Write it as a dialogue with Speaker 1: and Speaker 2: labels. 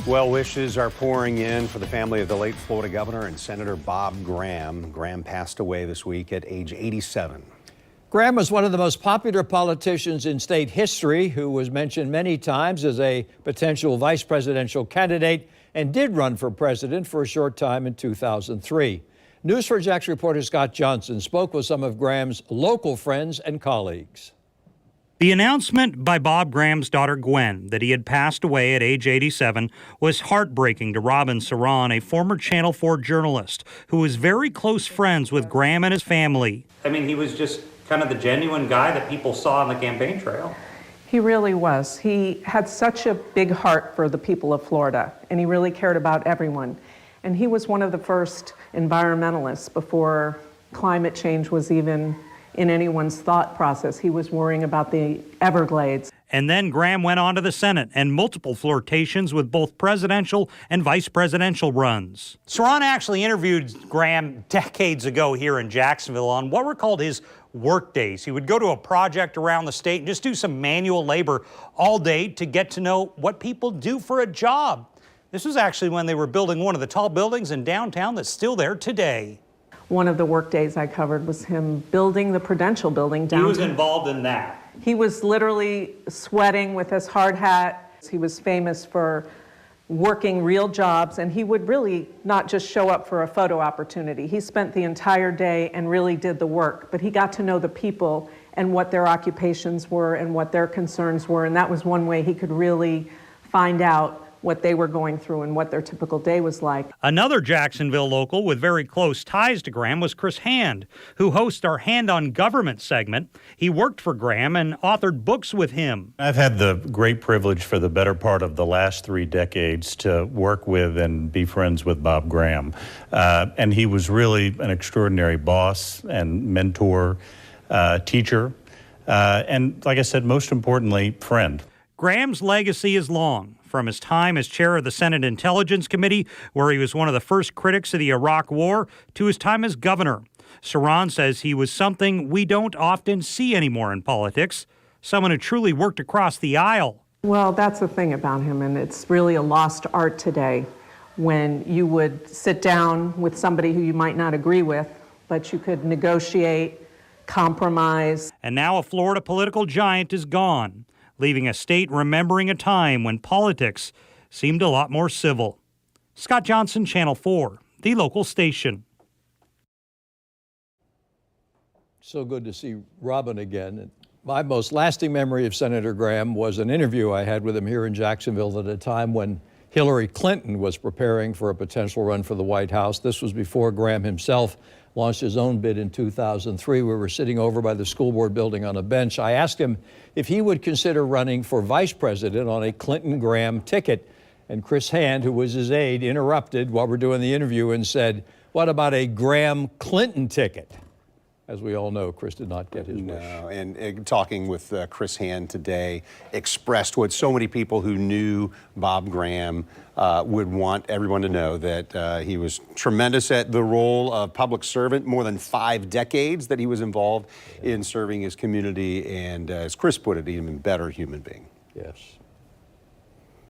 Speaker 1: Well wishes are pouring in for the family of the late Florida Governor and Senator Bob Graham. Graham passed away this week at age 87.
Speaker 2: Graham was one of the most popular politicians in state history, who was mentioned many times as a potential vice presidential candidate and did run for president for a short time in 2003. News4JAX reporter Scott Johnson spoke with some of Graham's local friends and colleagues.
Speaker 3: The announcement by Bob Graham's daughter Gwen that he had passed away at age 87 was heartbreaking to Robin Saran, a former Channel 4 journalist who was very close friends with Graham and his family.
Speaker 4: I mean, he was just kind of the genuine guy that people saw on the campaign trail.
Speaker 5: He really was. He had such a big heart for the people of Florida, and he really cared about everyone. And he was one of the first environmentalists before climate change was even in anyone's thought process. He was worrying about the Everglades.
Speaker 3: And then Graham went on to the Senate and multiple flirtations with both presidential and vice presidential runs. Saran actually interviewed Graham decades ago here in Jacksonville on what were called his work days. He would go to a project around the state and just do some manual labor all day to get to know what people do for a job. This was actually when they were building one of the tall buildings in downtown that's still there today.
Speaker 5: One of the work days I covered was him building the Prudential building downtown.
Speaker 4: He was involved in that.
Speaker 5: He was literally sweating with his hard hat. He was famous for working real jobs, and he would really not just show up for a photo opportunity. He spent the entire day and really did the work, but he got to know the people and what their occupations were and what their concerns were, and that was one way he could really find out what they were going through and what their typical day was like.
Speaker 3: Another Jacksonville local with very close ties to Graham was Chris Hand, who hosts our Hand on Government segment. He worked for Graham and authored books with him.
Speaker 6: I've had the great privilege for the better part of the last 3 decades to work with and be friends with Bob Graham. And he was really an extraordinary boss and mentor, teacher, and like I said, most importantly, friend.
Speaker 3: Graham's legacy is long, from his time as chair of the Senate Intelligence Committee, where he was one of the first critics of the Iraq War, to his time as governor. Saran says he was something we don't often see anymore in politics, someone who truly worked across the aisle.
Speaker 5: Well, that's the thing about him, and it's really a lost art today, when you would sit down with somebody who you might not agree with, but you could negotiate, compromise.
Speaker 3: And now a Florida political giant is gone, leaving a state remembering a time when politics seemed a lot more civil. Scott Johnson, Channel 4, the local station.
Speaker 2: So good to see Robin again. My most lasting memory of Senator Graham was an interview I had with him here in Jacksonville at a time when Hillary Clinton was preparing for a potential run for the White House. This was before Graham himself launched his own bid in 2003. We were sitting over by the school board building on a bench. I asked him if he would consider running for vice president on a Clinton-Graham ticket. And Chris Hand, who was his aide, interrupted while we're doing the interview and said, "What about a Graham-Clinton ticket?" As we all know, Chris did not get his wish.
Speaker 1: No, and talking with Chris Hand today, expressed what so many people who knew Bob Graham would want everyone to know, that he was tremendous at the role of public servant, more than 5 decades that he was involved in serving his community, and as Chris put it, even better human being.
Speaker 2: Yes.